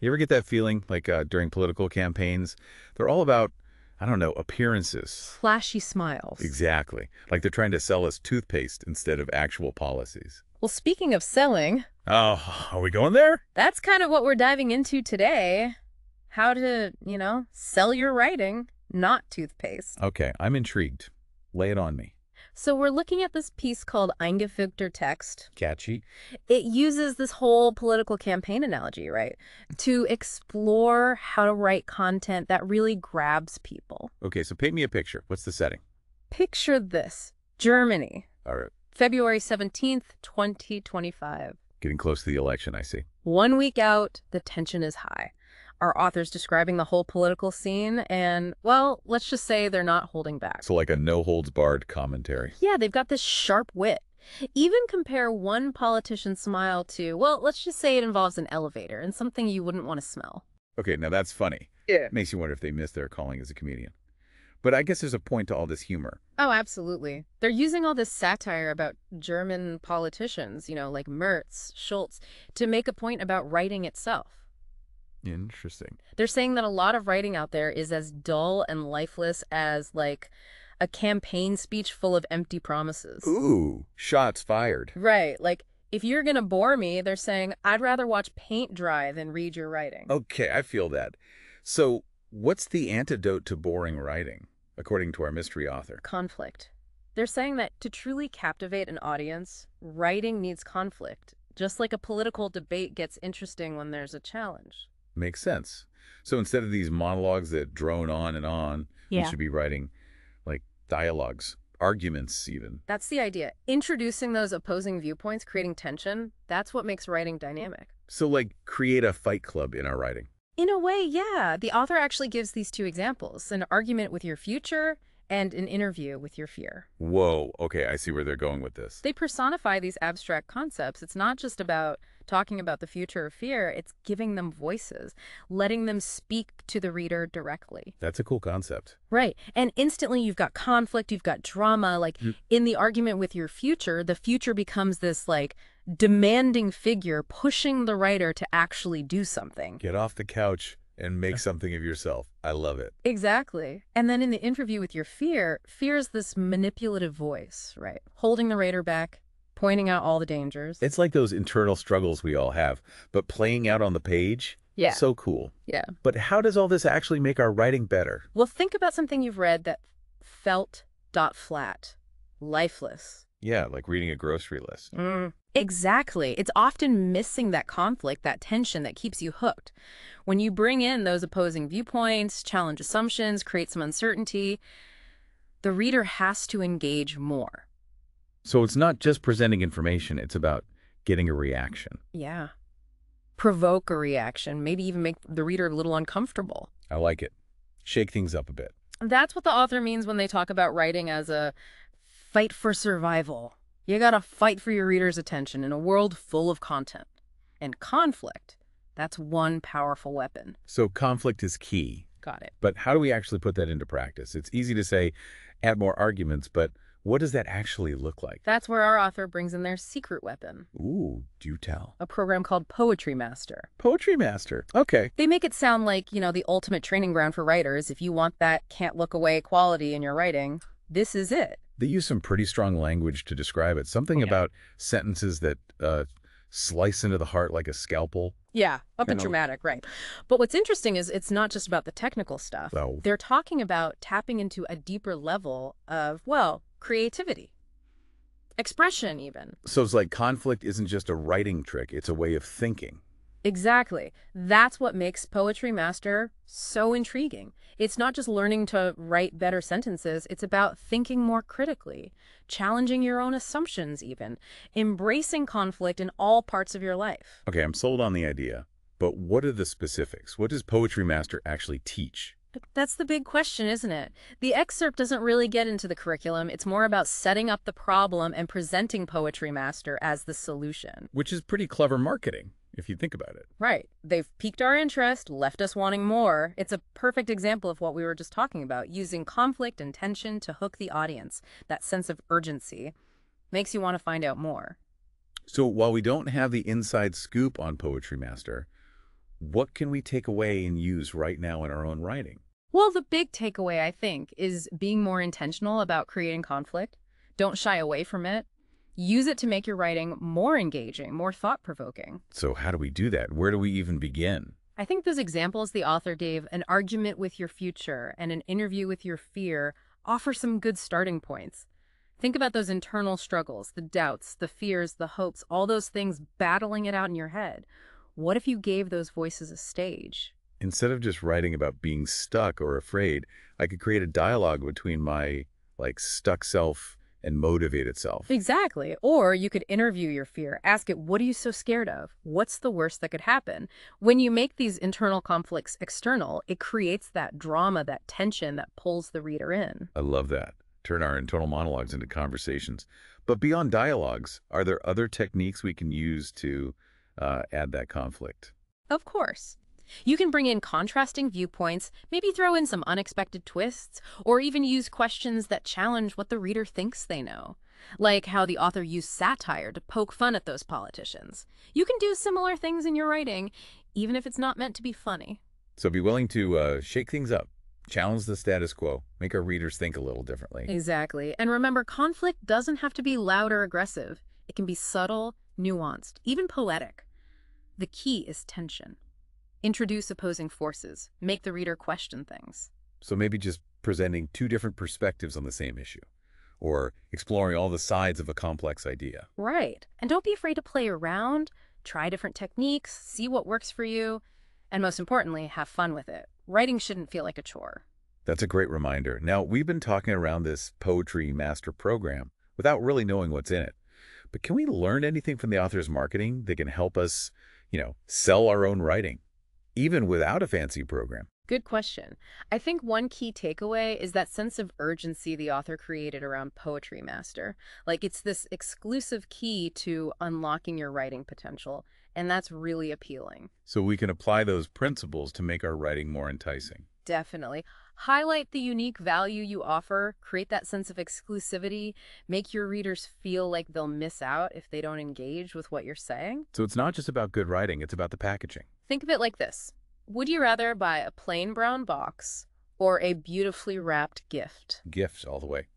You ever get that feeling, like during political campaigns? They're all about, I don't know, appearances. Flashy smiles. Exactly. Like they're trying to sell us toothpaste instead of actual policies. Well, speaking of selling, Oh, are we going there? that's kind of what we're diving into today. How to, sell your writing, not toothpaste. Okay, I'm intrigued. Lay it on me. So we're looking at this piece called Eingefugter Text. Catchy. It uses this whole political campaign analogy, right, to explore how to write content that really grabs people. Okay, so paint me a picture. What's the setting? Picture this. Germany, All right. February 17th, 2025. Getting close to the election, I see. 1 week out, the tension is high. Our author's describing the whole political scene, and, well, let's just say they're not holding back. So like a no-holds-barred commentary. Yeah, they've got this sharp wit. Even compare one politician's smile to, well, let's just say it involves an elevator and something you wouldn't want to smell. Okay, now that's funny. Yeah. Makes you wonder if they missed their calling as a comedian. But I guess there's a point to all this humor. Oh, absolutely. They're using all this satire about German politicians, like Merz, Schultz, to make a point about writing itself. Interesting. They're saying that a lot of writing out there is as dull and lifeless as, like, a campaign speech full of empty promises. Ooh, shots fired. Right. Like, if you're going to bore me, they're saying, I'd rather watch paint dry than read your writing. Okay, I feel that. So what's the antidote to boring writing, according to our mystery author? Conflict. They're saying that to truly captivate an audience, writing needs conflict, just like a political debate gets interesting when there's a challenge. Makes sense. So instead of these monologues that drone on and on, we should be writing, like, dialogues, arguments even. That's the idea. Introducing those opposing viewpoints, creating tension, that's what makes writing dynamic. So, like, create a fight club in our writing. In a way, yeah. The author actually gives these two examples, an argument with your future and an interview with your fear. Whoa, okay, I see where they're going with this. They personify these abstract concepts. It's not just about talking about the future of fear, it's giving them voices, letting them speak to the reader directly. That's a cool concept. Right. And instantly you've got conflict, you've got drama. Like in the argument with your future, the future becomes this like demanding figure pushing the writer to actually do something. Get off the couch and make something of yourself. I love it. Exactly. And then in the interview with your fear is this manipulative voice, right? Holding the reader back, pointing out all the dangers. It's like those internal struggles we all have, but playing out on the page. Yeah. So cool. Yeah. But how does all this actually make our writing better? Well, think about something you've read that felt flat, lifeless. Yeah, like reading a grocery list. Exactly. It's often missing that conflict, that tension that keeps you hooked. When you bring in those opposing viewpoints, challenge assumptions, create some uncertainty, the reader has to engage more. So it's not just presenting information, it's about getting a reaction. Yeah. Provoke a reaction, maybe even make the reader a little uncomfortable. I like it. Shake things up a bit. That's what the author means when they talk about writing as a fight for survival. You gotta fight for your reader's attention in a world full of content. And conflict, that's one powerful weapon. So conflict is key. Got it. But how do we actually put that into practice? It's easy to say, add more arguments, but what does that actually look like? That's where our author brings in their secret weapon. Ooh, do tell. A program called Poetry Master. Poetry Master. Okay. They make it sound like, the ultimate training ground for writers. If you want that can't look away quality in your writing, this is it. They use some pretty strong language to describe it. Something about sentences that slice into the heart like a scalpel. Yeah, up and dramatic, right. But what's interesting is it's not just about the technical stuff. Oh. They're talking about tapping into a deeper level of, creativity. Expression, even. So it's like conflict isn't just a writing trick, it's a way of thinking. Exactly. That's what makes Poetry Master so intriguing. It's not just learning to write better sentences, it's about thinking more critically, challenging your own assumptions even, embracing conflict in all parts of your life. Okay, I'm sold on the idea, but what are the specifics? What does Poetry Master actually teach? That's the big question, isn't it? The excerpt doesn't really get into the curriculum. It's more about setting up the problem and presenting Poetry Master as the solution. Which is pretty clever marketing, if you think about it. Right. They've piqued our interest, left us wanting more. It's a perfect example of what we were just talking about, using conflict and tension to hook the audience. That sense of urgency makes you want to find out more. So while we don't have the inside scoop on Poetry Master, What can we take away and use right now in our own writing? Well, the big takeaway, I think, is being more intentional about creating conflict. Don't shy away from it. Use it to make your writing more engaging, more thought-provoking. So how do we do that? Where do we even begin? I think those examples the author gave, an argument with your future and an interview with your fear, offer some good starting points. Think about those internal struggles, the doubts, the fears, the hopes, all those things battling it out in your head. What if you gave those voices a stage? Instead of just writing about being stuck or afraid, I could create a dialogue between my, stuck self and motivated self. Exactly. Or you could interview your fear. Ask it, what are you so scared of? What's the worst that could happen? When you make these internal conflicts external, it creates that drama, that tension that pulls the reader in. I love that. Turn our internal monologues into conversations. But beyond dialogues, are there other techniques we can use to add that conflict? Of course. You can bring in contrasting viewpoints, maybe throw in some unexpected twists, or even use questions that challenge what the reader thinks they know, like how the author used satire to poke fun at those politicians. You can do similar things in your writing, even if it's not meant to be funny. So be willing to shake things up, challenge the status quo, make our readers think a little differently. Exactly. And remember, conflict doesn't have to be loud or aggressive. It can be subtle, nuanced, even poetic. The key is tension. Introduce opposing forces. Make the reader question things. So maybe just presenting two different perspectives on the same issue, or exploring all the sides of a complex idea. Right. And don't be afraid to play around, try different techniques, see what works for you, and most importantly, have fun with it. Writing shouldn't feel like a chore. That's a great reminder. Now, we've been talking around this Poetry Master program without really knowing what's in it. But can we learn anything from the author's marketing that can help us, sell our own writing, even without a fancy program? Good question. I think one key takeaway is that sense of urgency the author created around Poetry Master. Like, it's this exclusive key to unlocking your writing potential, and that's really appealing. So we can apply those principles to make our writing more enticing. Definitely. Highlight the unique value you offer, create that sense of exclusivity, make your readers feel like they'll miss out if they don't engage with what you're saying. So it's not just about good writing, it's about the packaging. Think of it like this. Would you rather buy a plain brown box or a beautifully wrapped gift? Gift all the way.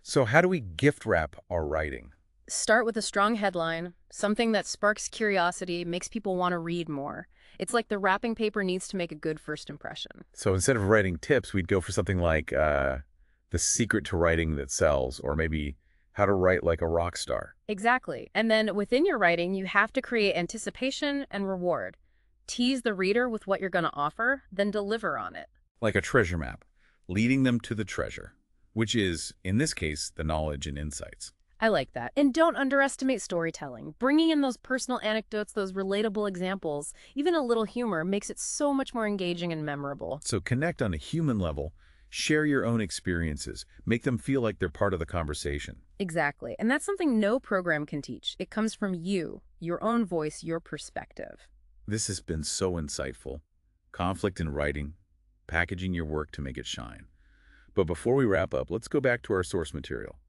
So how do we gift wrap our writing? Start with a strong headline, something that sparks curiosity, makes people want to read more. It's like the wrapping paper needs to make a good first impression. So instead of writing tips, we'd go for something like The Secret to Writing That Sells, or maybe How to Write Like a Rock Star. Exactly. And then within your writing, you have to create anticipation and reward. Tease the reader with what you're going to offer, then deliver on it. Like a treasure map, leading them to the treasure, which is, in this case, the knowledge and insights. I like that. And don't underestimate storytelling. Bringing in those personal anecdotes, those relatable examples, even a little humor makes it so much more engaging and memorable. So connect on a human level, share your own experiences, make them feel like they're part of the conversation. Exactly. And that's something no program can teach. It comes from you, your own voice, your perspective. This has been so insightful. Conflict in writing, packaging your work to make it shine. But before we wrap up, let's go back to our source material.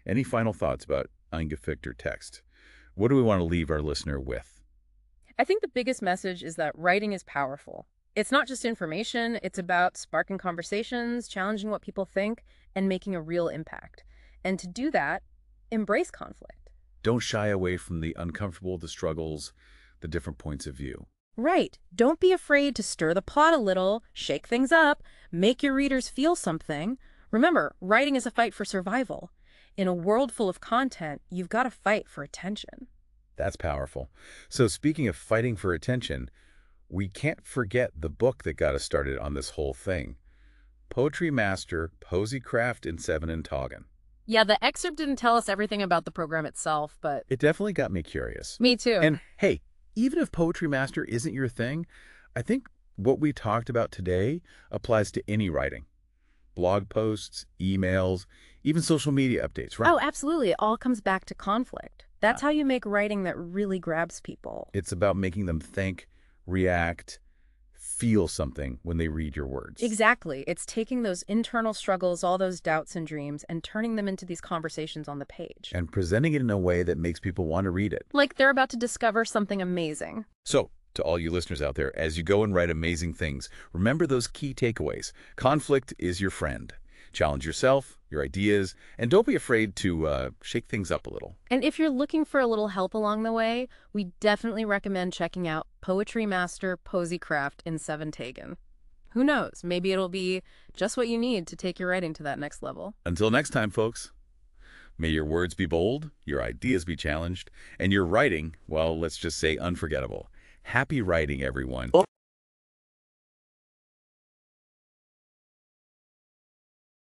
Any final thoughts about eingefügter text? What do we want to leave our listener with? I think the biggest message is that writing is powerful. It's not just information, it's about sparking conversations, challenging what people think, and making a real impact. And to do that, embrace conflict. Don't shy away from the uncomfortable, the struggles, the different points of view. Right. Don't be afraid to stir the pot a little, shake things up, make your readers feel something. Remember, writing is a fight for survival. In a world full of content, you've got to fight for attention. That's powerful. So speaking of fighting for attention, we can't forget the book that got us started on this whole thing. Poetry Master, Poesycraft in 7 and Toggen. Yeah, the excerpt didn't tell us everything about the program itself, but... It definitely got me curious. Me too. And hey, even if Poetry Master isn't your thing, I think what we talked about today applies to any writing. Blog posts, emails, even social media updates, right? Oh, absolutely. It all comes back to conflict. That's how you make writing that really grabs people. It's about making them think, react, feel something when they read your words. Exactly. It's taking those internal struggles, all those doubts and dreams, and turning them into these conversations on the page. And presenting it in a way that makes people want to read it. Like they're about to discover something amazing. So, To all you listeners out there, as you go and write amazing things, remember those key takeaways. Conflict is your friend. Challenge yourself, your ideas, and don't be afraid to shake things up a little. And if you're looking for a little help along the way, we definitely recommend checking out Poetry Master Poesycraft in 7 Taken. Who knows, maybe it'll be just what you need to take your writing to that next level. Until next time, folks, may your words be bold, your ideas be challenged, and your writing, well, let's just say unforgettable. Happy writing, everyone.